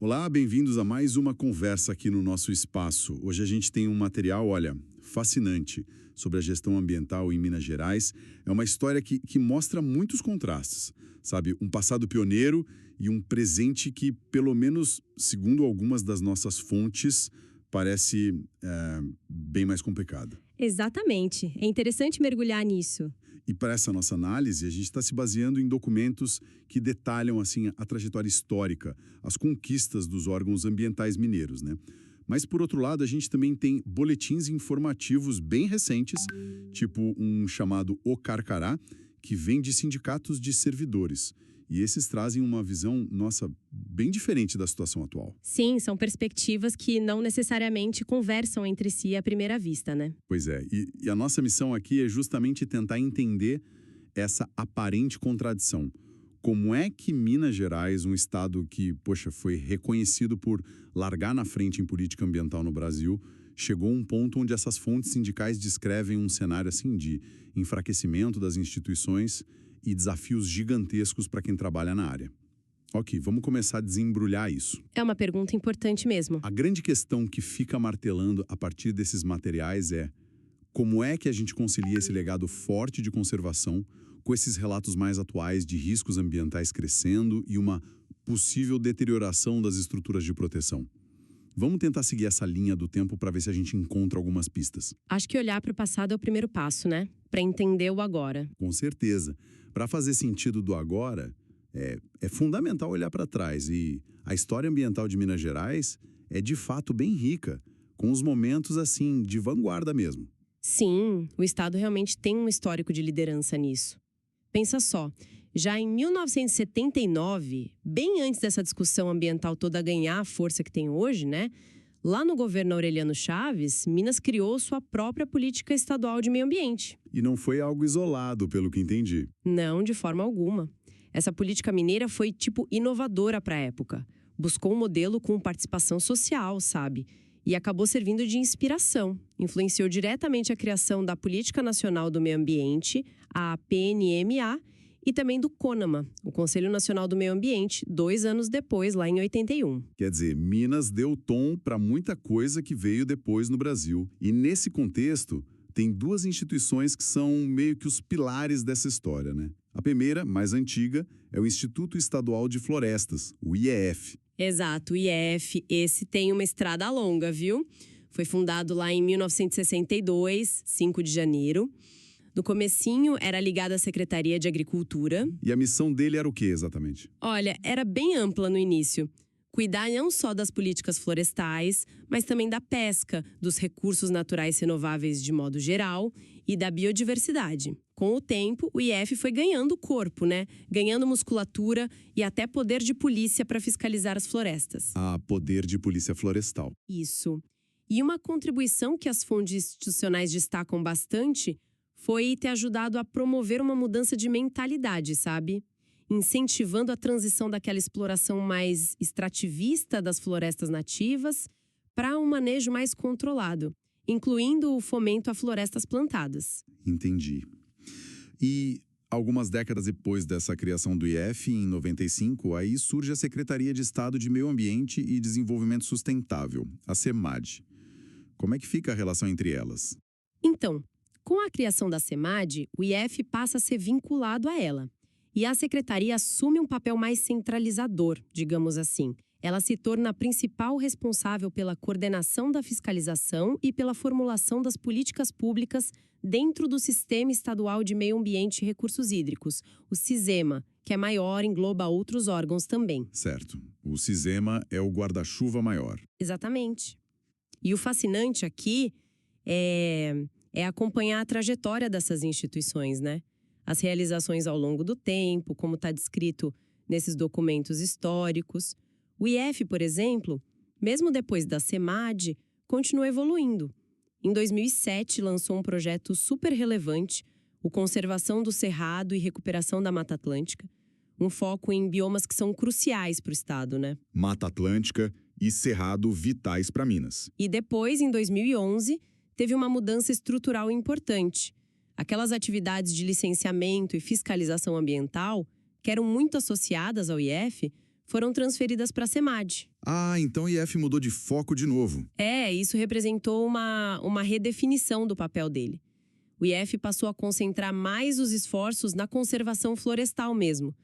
Olá, bem-vindos a mais uma conversa aqui no nosso espaço. Hoje a gente tem um material, olha, fascinante sobre a gestão ambiental em Minas Gerais. É uma história que mostra muitos contrastes, sabe? Um passado pioneiro e um presente que, pelo menos segundo algumas das nossas fontes, parece bem mais complicado. Exatamente. É interessante mergulhar nisso. E para essa nossa análise, a gente está se baseando em documentos que detalham assim a trajetória histórica, as conquistas dos órgãos ambientais mineiros, né? Mas, por outro lado, a gente também tem boletins informativos bem recentes, tipo um chamado O Carcará, que vem de sindicatos de servidores. E esses trazem uma visão, nossa, bem diferente da situação atual. Sim, são perspectivas que não necessariamente conversam entre si à primeira vista, né? Pois é, e a nossa missão aqui é justamente tentar entender essa aparente contradição. Como é que Minas Gerais, um estado que, poxa, foi reconhecido por largar na frente em política ambiental no Brasil, chegou a um ponto onde essas fontes sindicais descrevem um cenário assim de enfraquecimento das instituições e desafios gigantescos para quem trabalha na área. Ok, vamos começar a desembrulhar isso. É uma pergunta importante mesmo. A grande questão que fica martelando a partir desses materiais é como é que a gente concilia esse legado forte de conservação com esses relatos mais atuais de riscos ambientais crescendo e uma possível deterioração das estruturas de proteção. Vamos tentar seguir essa linha do tempo para ver se a gente encontra algumas pistas. Acho que olhar para o passado é o primeiro passo, né? Para entender o agora. Com certeza. Para fazer sentido do agora, é fundamental olhar para trás. E a história ambiental de Minas Gerais é de fato bem rica, com os momentos assim de vanguarda mesmo. Sim, o Estado realmente tem um histórico de liderança nisso. Pensa só, já em 1979, bem antes dessa discussão ambiental toda ganhar a força que tem hoje, né? Lá no governo Aureliano Chaves, Minas criou sua própria política estadual de meio ambiente. E não foi algo isolado, pelo que entendi. Não, de forma alguma. Essa política mineira foi, inovadora para a época. Buscou um modelo com participação social, sabe? E acabou servindo de inspiração. Influenciou diretamente a criação da Política Nacional do Meio Ambiente, a PNMA, e também do CONAMA, o Conselho Nacional do Meio Ambiente, 2 anos depois, lá em 81. Quer dizer, Minas deu tom para muita coisa que veio depois no Brasil. E nesse contexto, tem duas instituições que são meio que os pilares dessa história, né? A primeira, mais antiga, é o Instituto Estadual de Florestas, o IEF. Exato, o IEF, esse tem uma estrada longa, viu? Foi fundado lá em 1962, 5 de janeiro. No comecinho, era ligado à Secretaria de Agricultura. E a missão dele era o quê, exatamente? Olha, era bem ampla no início. Cuidar não só das políticas florestais, mas também da pesca, dos recursos naturais renováveis de modo geral e da biodiversidade. Com o tempo, o IF foi ganhando corpo, né? Ganhando musculatura e até poder de polícia para fiscalizar as florestas. Ah, poder de polícia florestal. Isso. E uma contribuição que as fontes institucionais destacam bastante foi ter ajudado a promover uma mudança de mentalidade, sabe? Incentivando a transição daquela exploração mais extrativista das florestas nativas para um manejo mais controlado, incluindo o fomento a florestas plantadas. Entendi. E algumas décadas depois dessa criação do IEF, em 95, aí surge a Secretaria de Estado de Meio Ambiente e Desenvolvimento Sustentável, a SEMAD. Como é que fica a relação entre elas? Então, com a criação da SEMAD, o IEF passa a ser vinculado a ela. E a secretaria assume um papel mais centralizador, digamos assim. Ela se torna a principal responsável pela coordenação da fiscalização e pela formulação das políticas públicas dentro do Sistema Estadual de Meio Ambiente e Recursos Hídricos, o SISEMA, que é maior e engloba outros órgãos também. Certo. O SISEMA é o guarda-chuva maior. Exatamente. E o fascinante aqui é acompanhar a trajetória dessas instituições, né? As realizações ao longo do tempo, como está descrito nesses documentos históricos. O IEF, por exemplo, mesmo depois da SEMAD, continua evoluindo. Em 2007, lançou um projeto super relevante, o Conservação do Cerrado e Recuperação da Mata Atlântica, um foco em biomas que são cruciais para o estado, né? Mata Atlântica e Cerrado vitais para Minas. E depois, em 2011, teve uma mudança estrutural importante. Aquelas atividades de licenciamento e fiscalização ambiental, que eram muito associadas ao IEF, foram transferidas para a CEMAD. Ah, então o IF mudou de foco de novo. Isso representou uma redefinição do papel dele. O IF passou a concentrar mais os esforços na conservação florestal mesmo,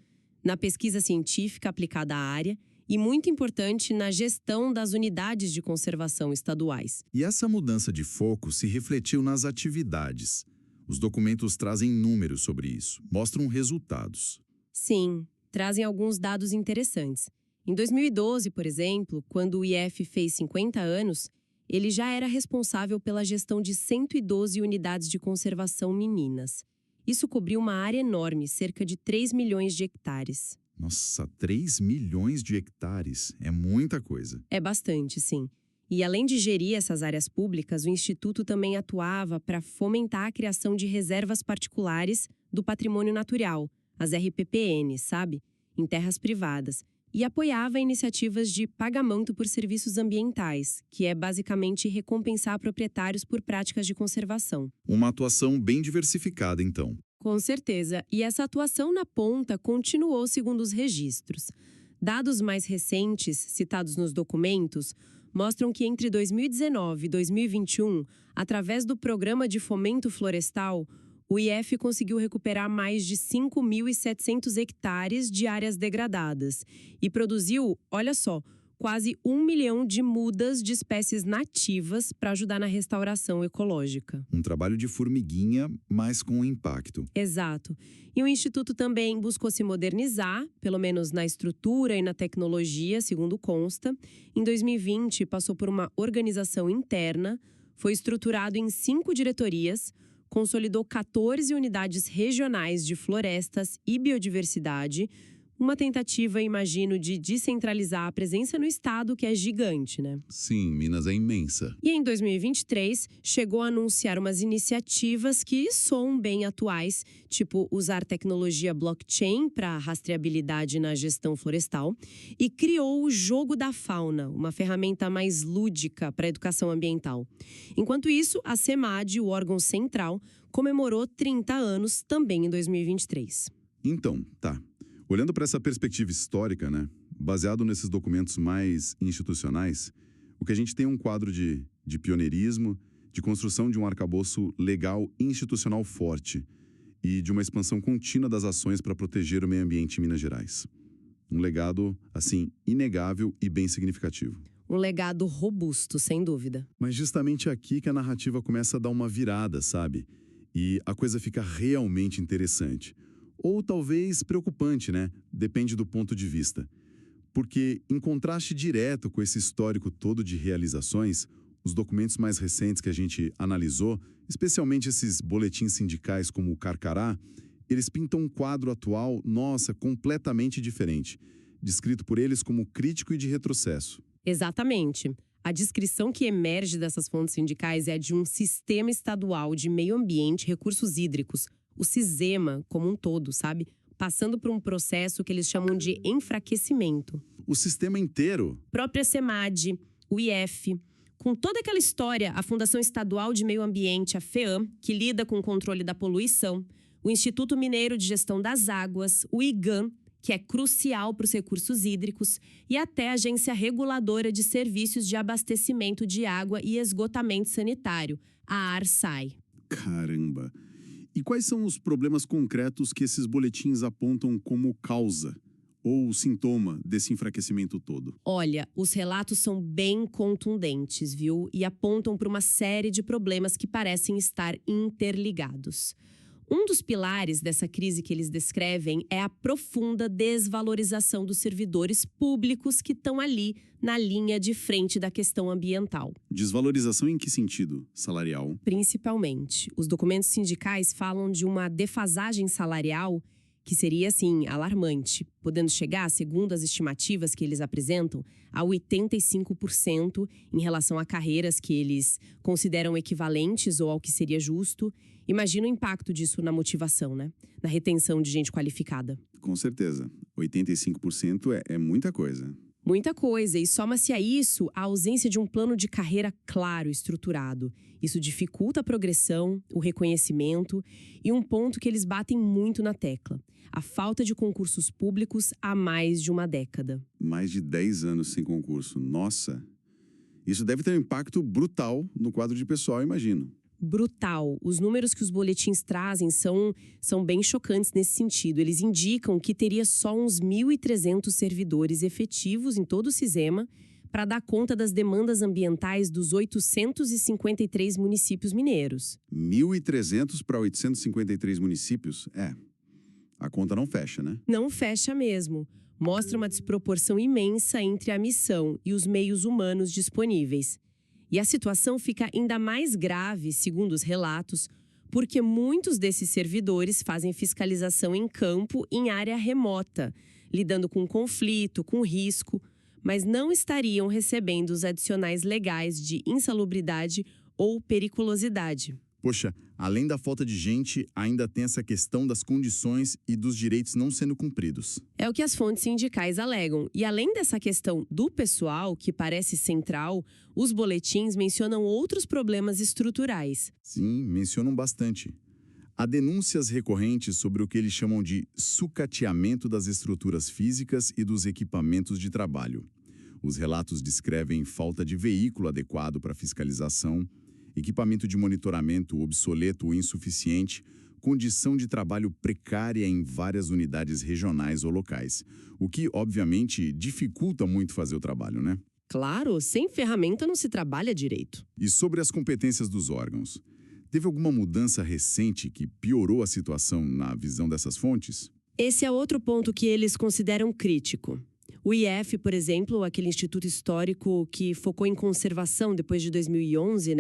na pesquisa científica aplicada à área e, muito importante, na gestão das unidades de conservação estaduais. E essa mudança de foco se refletiu nas atividades. Os documentos trazem números sobre isso, mostram resultados. Sim, trazem alguns dados interessantes. Em 2012, por exemplo, quando o IF fez 50 anos, ele já era responsável pela gestão de 112 unidades de conservação meninas. Isso cobriu uma área enorme, cerca de 3 milhões de hectares. Nossa, 3 milhões de hectares. É muita coisa. É bastante, sim. E além de gerir essas áreas públicas, o Instituto também atuava para fomentar a criação de reservas particulares do patrimônio natural, as RPPN, sabe? Em terras privadas. E apoiava iniciativas de pagamento por serviços ambientais, que é basicamente recompensar proprietários por práticas de conservação. Uma atuação bem diversificada, então. Com certeza. E essa atuação na ponta continuou segundo os registros. Dados mais recentes, citados nos documentos, mostram que entre 2019 e 2021, através do Programa de Fomento Florestal, o IF conseguiu recuperar mais de 5.700 hectares de áreas degradadas e produziu, olha só, quase 1 milhão de mudas de espécies nativas para ajudar na restauração ecológica. Um trabalho de formiguinha, mas com impacto. Exato. E o Instituto também buscou se modernizar, pelo menos na estrutura e na tecnologia, segundo consta. Em 2020, passou por uma organização interna, foi estruturado em 5 diretorias, consolidou 14 unidades regionais de florestas e biodiversidade, uma tentativa, imagino, de descentralizar a presença no estado, que é gigante, né? Sim, Minas é imensa. E em 2023, chegou a anunciar umas iniciativas que soam bem atuais, tipo usar tecnologia blockchain para rastreabilidade na gestão florestal, e criou o Jogo da Fauna, uma ferramenta mais lúdica para a educação ambiental. Enquanto isso, a CEMAD, o órgão central, comemorou 30 anos também em 2023. Então, tá. Olhando para essa perspectiva histórica, né, baseado nesses documentos mais institucionais, o que a gente tem é um quadro de pioneirismo, de construção de um arcabouço legal e institucional forte e de uma expansão contínua das ações para proteger o meio ambiente em Minas Gerais. Um legado, assim, inegável e bem significativo. Um legado robusto, sem dúvida. Mas justamente aqui que a narrativa começa a dar uma virada, sabe? E a coisa fica realmente interessante. Ou talvez preocupante, né? Depende do ponto de vista. Porque, em contraste direto com esse histórico todo de realizações, os documentos mais recentes que a gente analisou, especialmente esses boletins sindicais como o Carcará, eles pintam um quadro atual, nossa, completamente diferente, descrito por eles como crítico e de retrocesso. Exatamente. A descrição que emerge dessas fontes sindicais é de um sistema estadual de meio ambiente e recursos hídricos, o SISEMA como um todo, sabe? Passando por um processo que eles chamam de enfraquecimento. O sistema inteiro? Própria CEMAD, o IF, com toda aquela história, a Fundação Estadual de Meio Ambiente, a FEAM, que lida com o controle da poluição, o Instituto Mineiro de Gestão das Águas, o IGAM, que é crucial para os recursos hídricos, e até a Agência Reguladora de Serviços de Abastecimento de Água e Esgotamento Sanitário, a ARSAI. Caramba! E quais são os problemas concretos que esses boletins apontam como causa ou sintoma desse enfraquecimento todo? Olha, os relatos são bem contundentes, viu? E apontam para uma série de problemas que parecem estar interligados. Um dos pilares dessa crise que eles descrevem é a profunda desvalorização dos servidores públicos que estão ali na linha de frente da questão ambiental. Desvalorização em que sentido? Salarial? Principalmente. Os documentos sindicais falam de uma defasagem salarial que seria, assim, alarmante, podendo chegar, segundo as estimativas que eles apresentam, a 85% em relação a carreiras que eles consideram equivalentes ou ao que seria justo. Imagina o impacto disso na motivação, né? Na retenção de gente qualificada. Com certeza. 85% é muita coisa. Muita coisa, e soma-se a isso a ausência de um plano de carreira claro e estruturado. Isso dificulta a progressão, o reconhecimento e um ponto que eles batem muito na tecla: a falta de concursos públicos há mais de uma década. Mais de 10 anos sem concurso. Nossa! Isso deve ter um impacto brutal no quadro de pessoal, imagino. Brutal. Os números que os boletins trazem são bem chocantes nesse sentido. Eles indicam que teria só uns 1.300 servidores efetivos em todo o Cisema para dar conta das demandas ambientais dos 853 municípios mineiros. 1.300 para 853 municípios? A conta não fecha, né? Não fecha mesmo. Mostra uma desproporção imensa entre a missão e os meios humanos disponíveis. E a situação fica ainda mais grave, segundo os relatos, porque muitos desses servidores fazem fiscalização em campo em área remota, lidando com conflito, com risco, mas não estariam recebendo os adicionais legais de insalubridade ou periculosidade. Poxa, além da falta de gente, ainda tem essa questão das condições e dos direitos não sendo cumpridos. É o que as fontes sindicais alegam. E além dessa questão do pessoal, que parece central, os boletins mencionam outros problemas estruturais. Sim, mencionam bastante. Há denúncias recorrentes sobre o que eles chamam de sucateamento das estruturas físicas e dos equipamentos de trabalho. Os relatos descrevem falta de veículo adequado para fiscalização, equipamento de monitoramento obsoleto ou insuficiente, condição de trabalho precária em várias unidades regionais ou locais, o que, obviamente, dificulta muito fazer o trabalho, né? Claro, sem ferramenta não se trabalha direito. E sobre as competências dos órgãos, teve alguma mudança recente que piorou a situação na visão dessas fontes? Esse é outro ponto que eles consideram crítico. O IF, por exemplo, aquele instituto histórico que focou em conservação depois de 2011,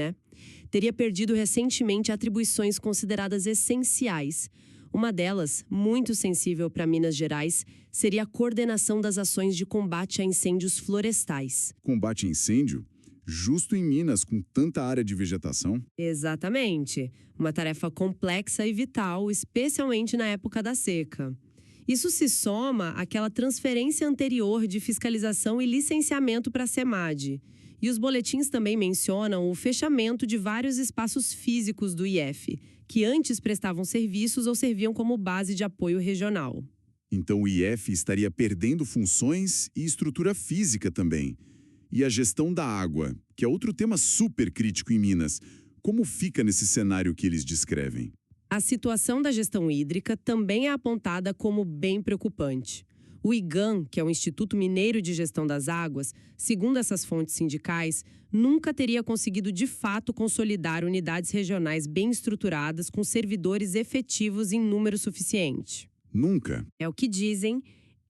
teria perdido recentemente atribuições consideradas essenciais. Uma delas, muito sensível para Minas Gerais, seria a coordenação das ações de combate a incêndios florestais. Combate a incêndio? Justo em Minas, com tanta área de vegetação? Exatamente. Uma tarefa complexa e vital, especialmente na época da seca. Isso se soma àquela transferência anterior de fiscalização e licenciamento para a SEMAD. E os boletins também mencionam o fechamento de vários espaços físicos do IF, que antes prestavam serviços ou serviam como base de apoio regional. Então o IF estaria perdendo funções e estrutura física também. E a gestão da água, que é outro tema super crítico em Minas. Como fica nesse cenário que eles descrevem? A situação da gestão hídrica também é apontada como bem preocupante. O IGAM, que é o Instituto Mineiro de Gestão das Águas, segundo essas fontes sindicais, nunca teria conseguido de fato consolidar unidades regionais bem estruturadas com servidores efetivos em número suficiente. Nunca? É o que dizem,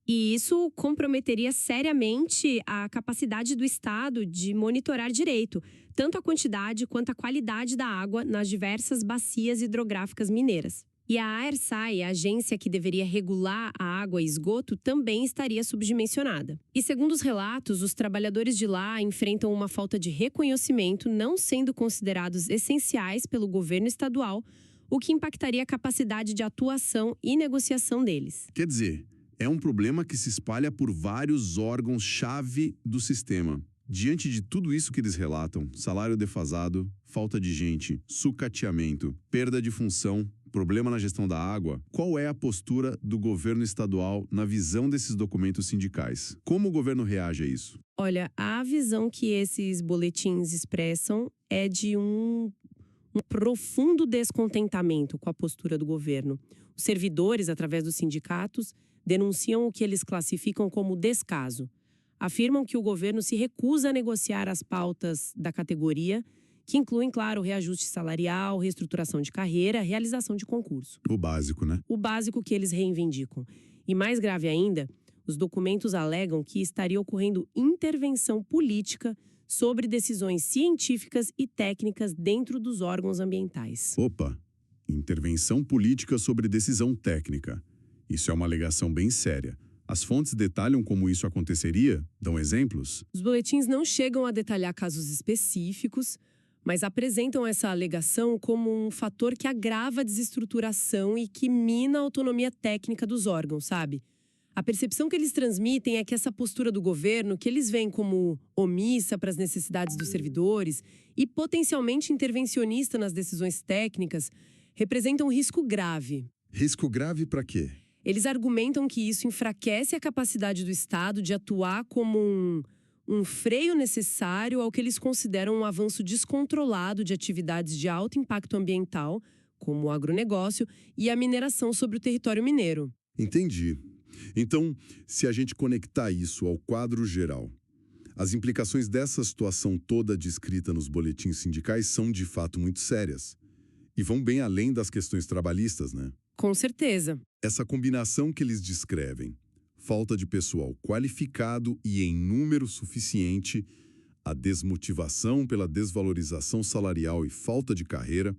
e isso comprometeria seriamente a capacidade do Estado de monitorar direito, tanto a quantidade quanto a qualidade da água nas diversas bacias hidrográficas mineiras. E a AERSAI, a agência que deveria regular a água e esgoto, também estaria subdimensionada. E segundo os relatos, os trabalhadores de lá enfrentam uma falta de reconhecimento, não sendo considerados essenciais pelo governo estadual, o que impactaria a capacidade de atuação e negociação deles. Quer dizer, é um problema que se espalha por vários órgãos-chave do sistema. Diante de tudo isso que eles relatam, salário defasado, falta de gente, sucateamento, perda de função, problema na gestão da água, qual é a postura do governo estadual na visão desses documentos sindicais? Como o governo reage a isso? Olha, a visão que esses boletins expressam é de um profundo descontentamento com a postura do governo. Os servidores, através dos sindicatos, denunciam o que eles classificam como descaso. Afirmam que o governo se recusa a negociar as pautas da categoria, que incluem, claro, reajuste salarial, reestruturação de carreira, realização de concurso. O básico, né? O básico que eles reivindicam. E mais grave ainda, os documentos alegam que estaria ocorrendo intervenção política sobre decisões científicas e técnicas dentro dos órgãos ambientais. Opa! Intervenção política sobre decisão técnica. Isso é uma alegação bem séria. As fontes detalham como isso aconteceria? Dão exemplos? Os boletins não chegam a detalhar casos específicos, mas apresentam essa alegação como um fator que agrava a desestruturação e que mina a autonomia técnica dos órgãos, sabe? A percepção que eles transmitem é que essa postura do governo, que eles veem como omissa para as necessidades dos servidores e potencialmente intervencionista nas decisões técnicas, representa um risco grave. Risco grave para quê? Eles argumentam que isso enfraquece a capacidade do Estado de atuar como um freio necessário ao que eles consideram um avanço descontrolado de atividades de alto impacto ambiental, como o agronegócio e a mineração sobre o território mineiro. Entendi. Então, se a gente conectar isso ao quadro geral, as implicações dessa situação toda descrita nos boletins sindicais são de fato muito sérias. E vão bem além das questões trabalhistas, né? Com certeza. Essa combinação que eles descrevem, falta de pessoal qualificado e em número suficiente, a desmotivação pela desvalorização salarial e falta de carreira,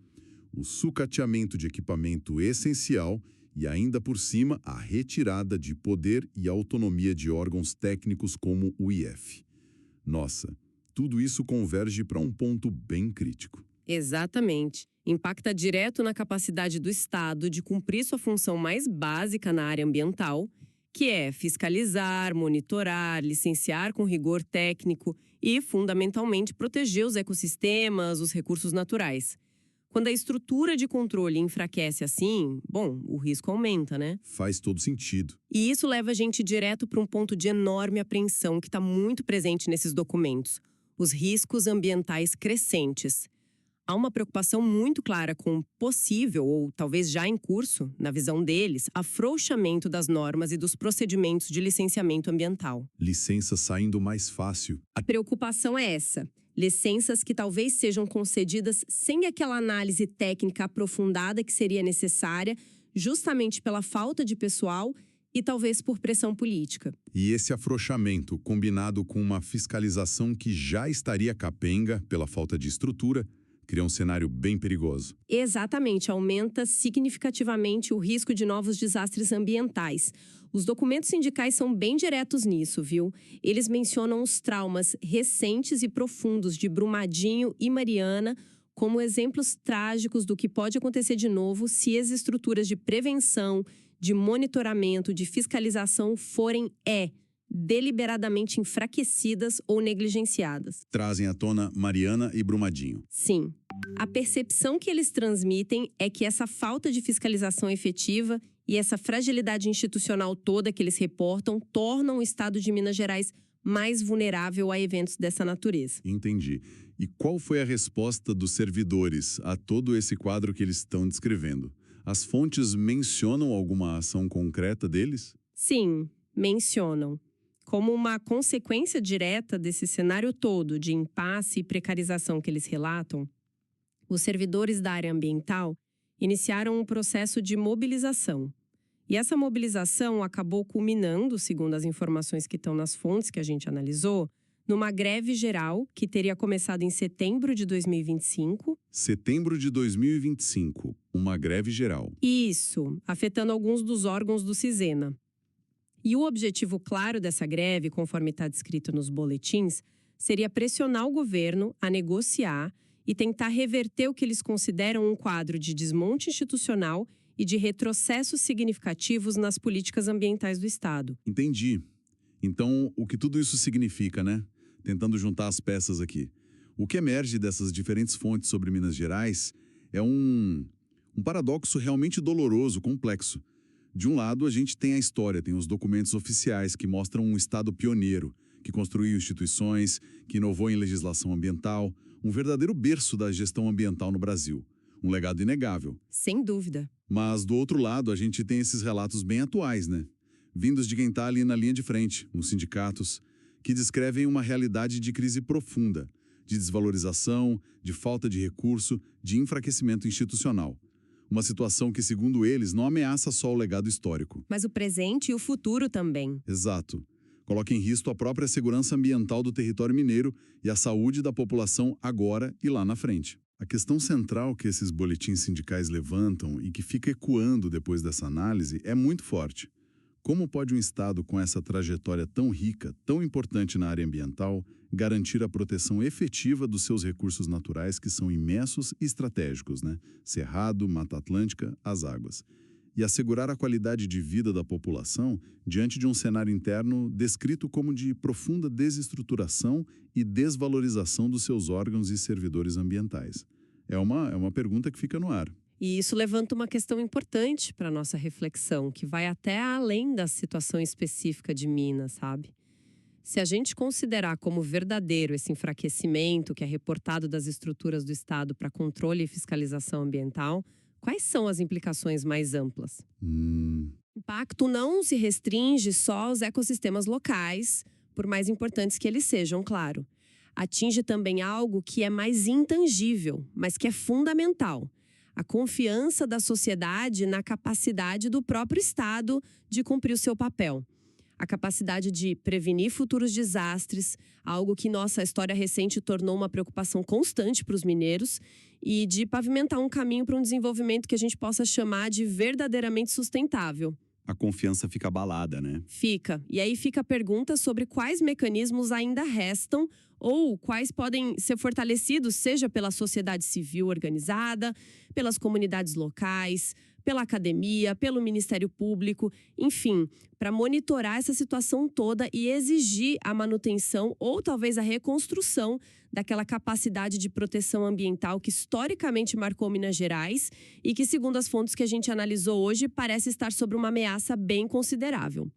o sucateamento de equipamento essencial e, ainda por cima, a retirada de poder e autonomia de órgãos técnicos como o IF. Nossa, tudo isso converge para um ponto bem crítico. Exatamente. Impacta direto na capacidade do Estado de cumprir sua função mais básica na área ambiental, que é fiscalizar, monitorar, licenciar com rigor técnico e, fundamentalmente, proteger os ecossistemas, os recursos naturais. Quando a estrutura de controle enfraquece assim, bom, o risco aumenta, né? Faz todo sentido. E isso leva a gente direto para um ponto de enorme apreensão que está muito presente nesses documentos: os riscos ambientais crescentes. Há uma preocupação muito clara com o possível, ou talvez já em curso, na visão deles, afrouxamento das normas e dos procedimentos de licenciamento ambiental. Licença saindo mais fácil. A preocupação é essa: licenças que talvez sejam concedidas sem aquela análise técnica aprofundada que seria necessária, justamente pela falta de pessoal e talvez por pressão política. E esse afrouxamento, combinado com uma fiscalização que já estaria capenga pela falta de estrutura, cria um cenário bem perigoso. Exatamente, aumenta significativamente o risco de novos desastres ambientais. Os documentos sindicais são bem diretos nisso, viu? Eles mencionam os traumas recentes e profundos de Brumadinho e Mariana como exemplos trágicos do que pode acontecer de novo se as estruturas de prevenção, de monitoramento, de fiscalização forem deliberadamente enfraquecidas ou negligenciadas. Trazem à tona Mariana e Brumadinho. Sim. A percepção que eles transmitem é que essa falta de fiscalização efetiva e essa fragilidade institucional toda que eles reportam tornam o estado de Minas Gerais mais vulnerável a eventos dessa natureza. Entendi. E qual foi a resposta dos servidores a todo esse quadro que eles estão descrevendo? As fontes mencionam alguma ação concreta deles? Sim, mencionam. Como uma consequência direta desse cenário todo de impasse e precarização que eles relatam, os servidores da área ambiental iniciaram um processo de mobilização. E essa mobilização acabou culminando, segundo as informações que estão nas fontes que a gente analisou, numa greve geral que teria começado em setembro de 2025. Setembro de 2025, uma greve geral. Isso, afetando alguns dos órgãos do Cisena. E o objetivo claro dessa greve, conforme está descrito nos boletins, seria pressionar o governo a negociar e tentar reverter o que eles consideram um quadro de desmonte institucional e de retrocessos significativos nas políticas ambientais do Estado. Entendi. Então, o que tudo isso significa, né? Tentando juntar as peças aqui. O que emerge dessas diferentes fontes sobre Minas Gerais é um paradoxo realmente doloroso, complexo. De um lado, a gente tem a história, tem os documentos oficiais que mostram um Estado pioneiro, que construiu instituições, que inovou em legislação ambiental, um verdadeiro berço da gestão ambiental no Brasil. Um legado inegável. Sem dúvida. Mas, do outro lado, a gente tem esses relatos bem atuais, né? Vindos de quem está ali na linha de frente, nos sindicatos, que descrevem uma realidade de crise profunda, de desvalorização, de falta de recurso, de enfraquecimento institucional. Uma situação que, segundo eles, não ameaça só o legado histórico. Mas o presente e o futuro também. Exato. Coloca em risco a própria segurança ambiental do território mineiro e a saúde da população agora e lá na frente. A questão central que esses boletins sindicais levantam e que fica ecoando depois dessa análise é muito forte. Como pode um Estado com essa trajetória tão rica, tão importante na área ambiental, garantir a proteção efetiva dos seus recursos naturais que são imensos e estratégicos, né? Cerrado, Mata Atlântica, as águas. e assegurar a qualidade de vida da população diante de um cenário interno descrito como de profunda desestruturação e desvalorização dos seus órgãos e servidores ambientais? É uma pergunta que fica no ar. E isso levanta uma questão importante para a nossa reflexão, que vai até além da situação específica de Minas, sabe? Se a gente considerar como verdadeiro esse enfraquecimento que é reportado das estruturas do Estado para controle e fiscalização ambiental, quais são as implicações mais amplas? O impacto não se restringe só aos ecossistemas locais, por mais importantes que eles sejam, claro. Atinge também algo que é mais intangível, mas que é fundamental: a confiança da sociedade na capacidade do próprio Estado de cumprir o seu papel. A capacidade de prevenir futuros desastres, algo que nossa história recente tornou uma preocupação constante para os mineiros, e de pavimentar um caminho para um desenvolvimento que a gente possa chamar de verdadeiramente sustentável. A confiança fica abalada, né? Fica. E aí fica a pergunta sobre quais mecanismos ainda restam ou quais podem ser fortalecidos, seja pela sociedade civil organizada, pelas comunidades locais, pela academia, pelo Ministério Público, enfim, para monitorar essa situação toda e exigir a manutenção ou talvez a reconstrução daquela capacidade de proteção ambiental que historicamente marcou Minas Gerais e que, segundo as fontes que a gente analisou hoje, parece estar sob uma ameaça bem considerável.